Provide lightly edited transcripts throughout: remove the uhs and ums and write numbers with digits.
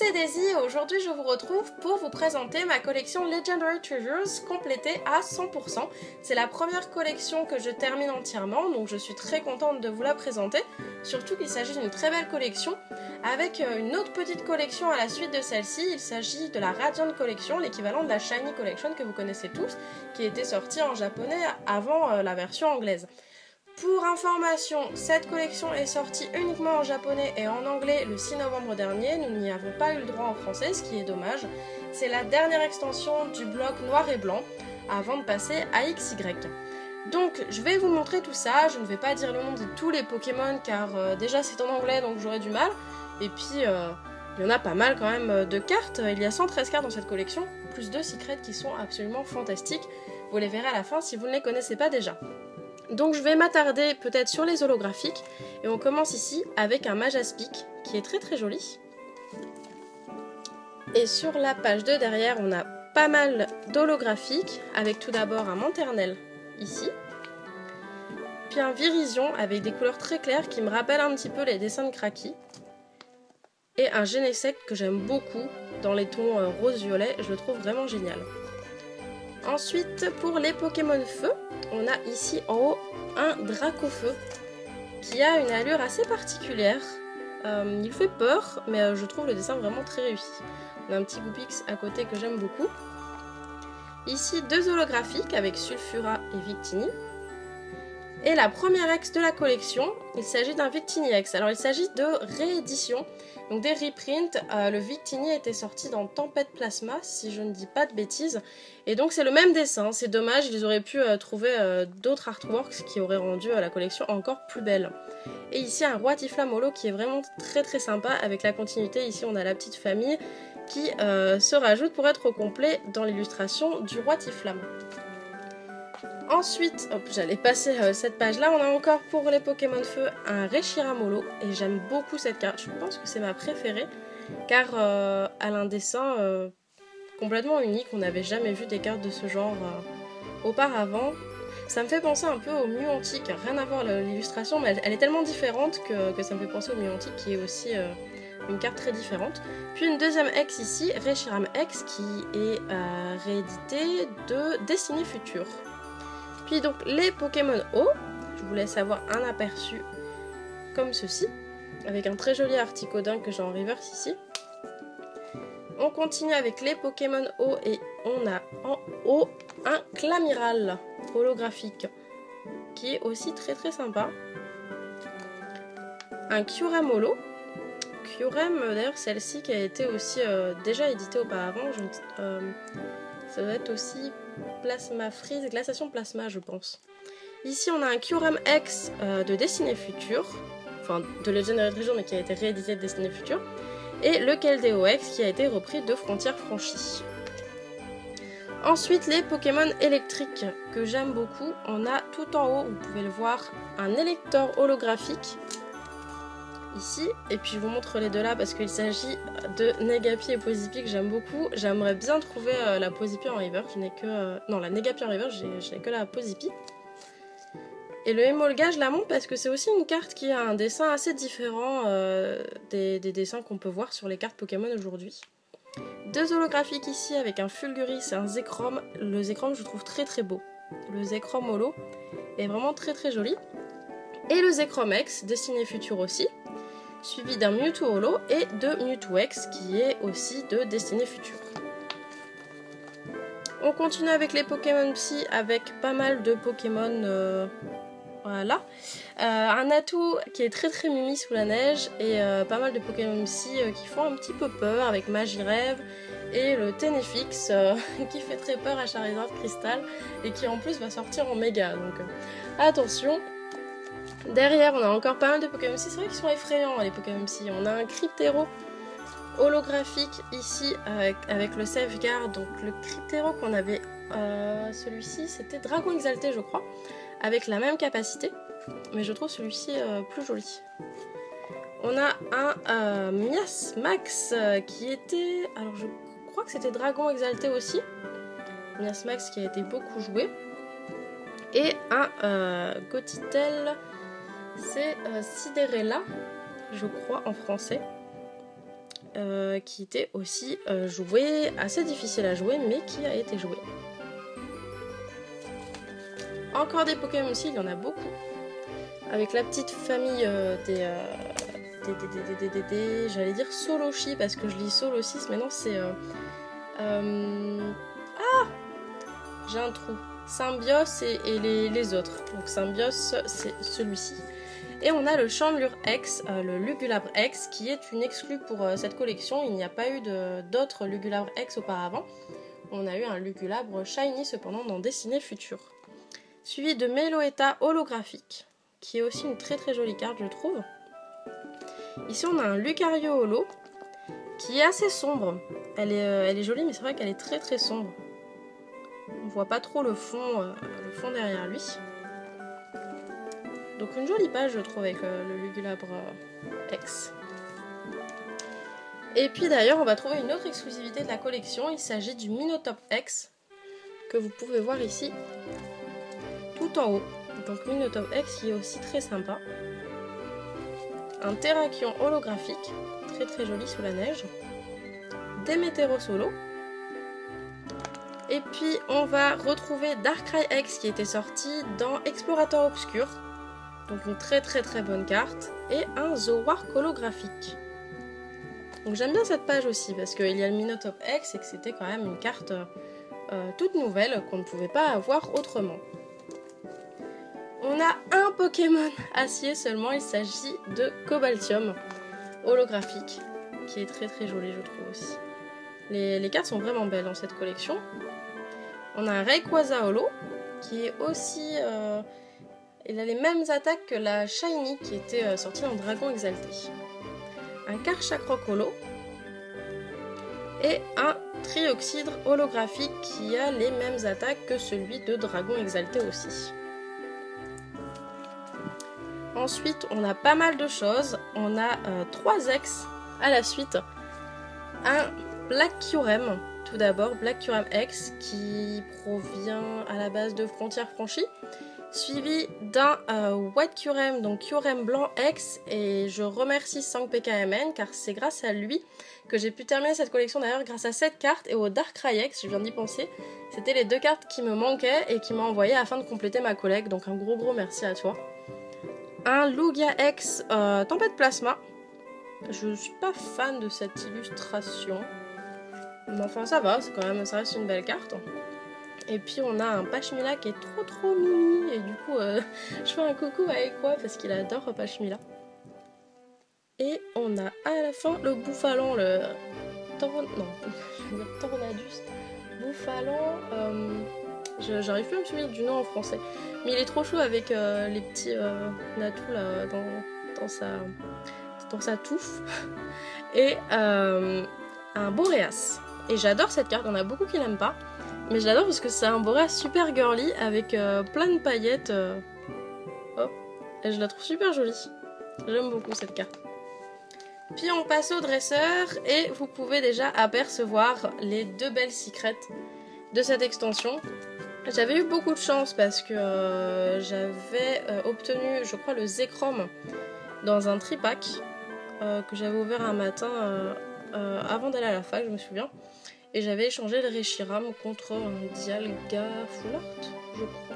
c'est Daisy et aujourd'hui je vous retrouve pour vous présenter ma collection Legendary Treasures complétée à 100%. C'est la première collection que je termine entièrement, donc je suis très contente de vous la présenter. Surtout qu'il s'agit d'une très belle collection avec une autre petite collection à la suite de celle-ci. Il s'agit de la Radiant Collection, l'équivalent de la Shiny Collection que vous connaissez tous, qui était sortie en japonais avant la version anglaise. Pour information, cette collection est sortie uniquement en japonais et en anglais le 6 novembre dernier. Nous n'y avons pas eu le droit en français, ce qui est dommage. C'est la dernière extension du bloc noir et blanc avant de passer à XY. Donc je vais vous montrer tout ça. Je ne vais pas dire le nom de tous les Pokémon car déjà c'est en anglais donc j'aurai du mal. Et puis il y en a pas mal quand même de cartes. Il y a 113 cartes dans cette collection, plus 2 secrets qui sont absolument fantastiques. Vous les verrez à la fin si vous ne les connaissez pas déjà. Donc je vais m'attarder peut-être sur les holographiques et on commence ici avec un Majaspic qui est très très joli. Et sur la page 2 derrière on a pas mal d'holographiques avec tout d'abord un Manternel ici, puis un Virizion avec des couleurs très claires qui me rappellent un petit peu les dessins de Kraki, et un Genesect que j'aime beaucoup dans les tons rose-violet, je le trouve vraiment génial. Ensuite, pour les Pokémon Feu, on a ici en haut un Dracofeu qui a une allure assez particulière. Il fait peur, mais je trouve le dessin vraiment très réussi. On a un petit Goopix à côté que j'aime beaucoup. Ici, deux holographiques avec Sulfura et Victini. Et la première ex de la collection, il s'agit d'un Victini X. Alors il s'agit de réédition, donc des reprints. Le Victini était sorti dans Tempête Plasma, si je ne dis pas de bêtises. Et donc c'est le même dessin, c'est dommage, ils auraient pu trouver d'autres artworks qui auraient rendu la collection encore plus belle. Et ici un Roi Tiflam Holo qui est vraiment très très sympa avec la continuité. Ici on a la petite famille qui se rajoute pour être au complet dans l'illustration du Roi Tiflam. Ensuite, j'allais passer cette page-là, on a encore pour les Pokémon Feu un Reshiram Holo et j'aime beaucoup cette carte, je pense que c'est ma préférée car elle a un dessin complètement unique, on n'avait jamais vu des cartes de ce genre auparavant. Ça me fait penser un peu au Mew Antique, rien à voir l'illustration, mais elle est tellement différente que ça me fait penser au Mew Antique qui est aussi une carte très différente. Puis une deuxième ex ici, Reshiram X, qui est réédité de Destinée Future. Puis donc les Pokémon O, je vous laisse avoir un aperçu comme ceci, avec un très joli Articodin que j'ai en reverse ici. On continue avec les Pokémon O et on a en haut un Clamiral holographique qui est aussi très très sympa. Un Kyurem Holo. Kyurem, d'ailleurs celle-ci qui a été aussi déjà éditée auparavant, ça doit être aussi Plasma Freeze, Glaciation Plasma je pense. Ici on a un Kyurem X de Destinée Future, enfin de Legendary Treasures mais qui a été réédité de Destinée Future. Et le Keldeo X qui a été repris de Frontières Franchies. Ensuite les Pokémon électriques que j'aime beaucoup, on a tout en haut, vous pouvez le voir, un Elector holographique ici, et puis je vous montre les deux là parce qu'il s'agit de Negapi et Pozipi que j'aime beaucoup. J'aimerais bien trouver la Pozipi en river, je n'ai que... non, la Negapi en river, je n'ai que la Pozipi. Et le Emolga, je la montre parce que c'est aussi une carte qui a un dessin assez différent des dessins qu'on peut voir sur les cartes Pokémon aujourd'hui. Deux holographiques ici avec un Fulguris et un Zekrom. Le Zekrom, je le trouve très très beau. Le Zekrom Holo est vraiment très très joli. Et le Zekrom X, Destinée Future aussi, suivi d'un Mewtwo Holo et de Mewtwo X qui est aussi de Destinée Future. On continue avec les Pokémon Psy avec pas mal de Pokémon... Voilà, un atout qui est très très mimi sous la neige et pas mal de Pokémon Psy qui font un petit peu peur avec Magirève et le Tenefix qui fait très peur à Charizard Crystal et qui en plus va sortir en méga, donc attention. Derrière on a encore pas mal de Pokémon Psy, c'est vrai qu'ils sont effrayants les Pokémon Psy. On a un Cryptero holographique ici avec le Safeguard, donc le Cryptero qu'on avait, celui-ci c'était Dragon Exalté je crois, avec la même capacité, mais je trouve celui-ci plus joli. On a un Miasmax qui était... alors je crois que c'était Dragon Exalté aussi. Miasmax qui a été beaucoup joué. Et un Gotitel, c'est Siderella, je crois en français. qui était aussi joué, assez difficile à jouer, mais qui a été joué. Encore des Pokémon aussi, il y en a beaucoup. Avec la petite famille j'allais dire Soloshi parce que je lis Solosis, mais non c'est... j'ai un trou. Symbios et les autres. Donc Symbios, c'est celui-ci. Et on a le Chandelure X, le Lugulabre X, qui est une exclue pour cette collection. Il n'y a pas eu d'autres Lugulabre X auparavant. On a eu un Lugulabre Shiny cependant dans Dessiné Futur. Suivi de Meloetta holographique, qui est aussi une très très jolie carte, je trouve. Ici on a un Lucario holo, qui est assez sombre. Elle est jolie, mais c'est vrai qu'elle est très très sombre. On voit pas trop le fond derrière lui. Donc une jolie page je trouve avec le Lugulabre X. Et puis d'ailleurs on va trouver une autre exclusivité de la collection. Il s'agit du Minotop X que vous pouvez voir ici tout en haut. Donc Minotop X qui est aussi très sympa. Un Terrakion holographique, très très joli sous la neige. Démétéros holo. Et puis on va retrouver Darkrai X qui était sorti dans Explorateur Obscur. Donc une très très très bonne carte. Et un Zoroark holographique. Donc j'aime bien cette page aussi parce qu'il y a le Minotop X et que c'était quand même une carte toute nouvelle qu'on ne pouvait pas avoir autrement. On a un Pokémon acier seulement, il s'agit de Cobaltium holographique qui est très très joli je trouve aussi. Les cartes sont vraiment belles dans cette collection. On a un Rayquaza holo qui est aussi... il a les mêmes attaques que la Shiny qui était sortie dans Dragon Exalté. Un Karchakroc holo et un Trioxydre holographique qui a les mêmes attaques que celui de Dragon Exalté aussi. Ensuite, on a pas mal de choses. On a 3 ex à la suite. Un Black Kyurem, tout d'abord, Black Kyurem X, qui provient à la base de Frontières Franchies. Suivi d'un White Kyurem, donc Kyurem Blanc X. Et je remercie SangPKMN car c'est grâce à lui que j'ai pu terminer cette collection d'ailleurs grâce à cette carte et au Darkrai X, je viens d'y penser. C'était les 2 cartes qui me manquaient et qui m'a envoyé afin de compléter ma collecte. Donc un gros merci à toi. Un Lugia X Tempête Plasma. Je suis pas fan de cette illustration. Mais enfin ça va, c'est quand même, ça reste une belle carte. Et puis on a un Pachmila qui est trop mimi. Et du coup je fais un coucou à Ekwa parce qu'il adore Pachmila. Et on a à la fin le Bouffalant, le Tornadus. Bouffalant, j'arrive plus à me souvenir du nom en français. Mais il est trop chou avec les petits natous là dans sa touffe. Et un Boréas. Et j'adore cette carte, on a beaucoup qui l'aiment pas. Mais je l'adore parce que c'est un Boréas super girly avec plein de paillettes. Hop. Et je la trouve super jolie. J'aime beaucoup cette carte. Puis on passe au dresseur et vous pouvez déjà apercevoir les 2 belles secrets de cette extension. J'avais eu beaucoup de chance parce que j'avais obtenu, je crois, le Zekrom dans un tripack que j'avais ouvert un matin avant d'aller à la fac, je me souviens. Et j'avais échangé le Reshiram contre un Dialga Fullart, je crois.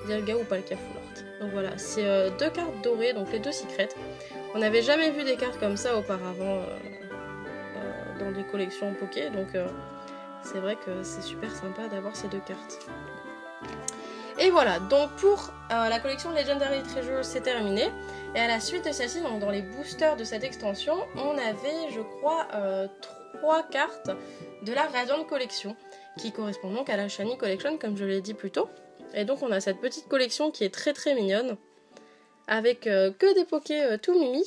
Dialga ou Palkia Fullart. Donc voilà, c'est 2 cartes dorées, donc les 2 secrets. On n'avait jamais vu des cartes comme ça auparavant dans des collections Poké, donc c'est vrai que c'est super sympa d'avoir ces 2 cartes. Et voilà, donc pour la collection Legendary Treasure c'est terminé. Et à la suite de celle-ci, donc dans les boosters de cette extension, on avait, je crois, 3 cartes de la Radiant Collection, qui correspondent donc à la Shiny Collection, comme je l'ai dit plus tôt. Et donc on a cette petite collection qui est très mignonne, avec que des Poké tout mimi.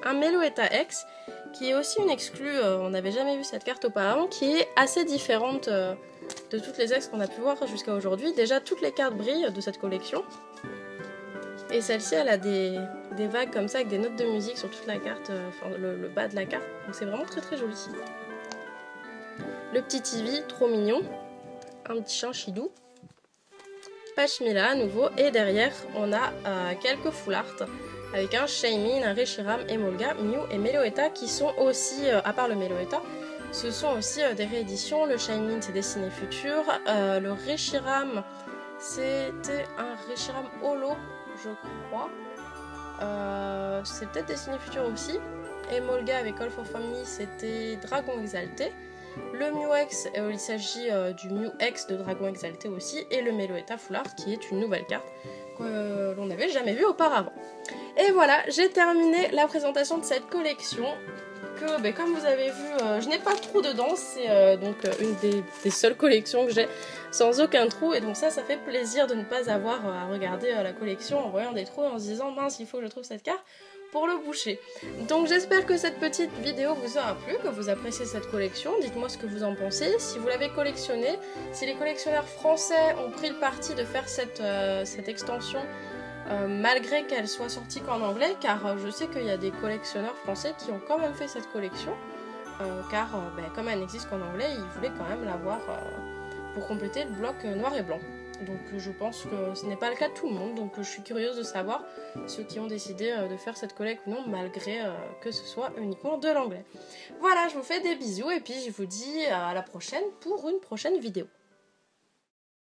Un Meloetta X, qui est aussi une exclue, on n'avait jamais vu cette carte auparavant, qui est assez différente de toutes les ex qu'on a pu voir jusqu'à aujourd'hui. Déjà, toutes les cartes brillent de cette collection. Et celle-ci, elle a des vagues comme ça, avec des notes de musique sur toute la carte, enfin le bas de la carte. Donc c'est vraiment très joli. Le petit Eevee, trop mignon. Un petit chien Chidou. Pachmila à nouveau. Et derrière, on a quelques full art. avec un Shaymin, un Reshiram, Emolga, Mew et Meloetta qui sont aussi, à part le Meloetta, ce sont aussi des rééditions. Le Shaymin c'est Destiné Futur, le Reshiram c'était un Reshiram Holo je crois, c'est peut-être Destiné Futur aussi. Emolga avec All for Family c'était Dragon Exalté. Le Mew X, il s'agit du Mew X de Dragon Exalté aussi, et le Meloetta Full Art qui est une nouvelle carte que l'on n'avait jamais vue auparavant. Et voilà, j'ai terminé la présentation de cette collection que, comme vous avez vu, je n'ai pas de trou dedans, c'est donc une des seules collections que j'ai sans aucun trou, et donc ça fait plaisir de ne pas avoir à regarder la collection en voyant des trous et en se disant mince, il faut que je trouve cette carte pour le boucher. Donc j'espère que cette petite vidéo vous aura plu, que vous appréciez cette collection. Dites-moi ce que vous en pensez, si vous l'avez collectionnée, si les collectionneurs français ont pris le parti de faire cette extension malgré qu'elle soit sortie qu'en anglais, car je sais qu'il y a des collectionneurs français qui ont quand même fait cette collection, car comme elle n'existe qu'en anglais, ils voulaient quand même l'avoir pour compléter le bloc noir et blanc. Donc je pense que ce n'est pas le cas de tout le monde, donc je suis curieuse de savoir ceux qui ont décidé de faire cette collecte ou non, malgré que ce soit uniquement de l'anglais. Voilà, je vous fais des bisous et puis je vous dis à la prochaine pour une prochaine vidéo.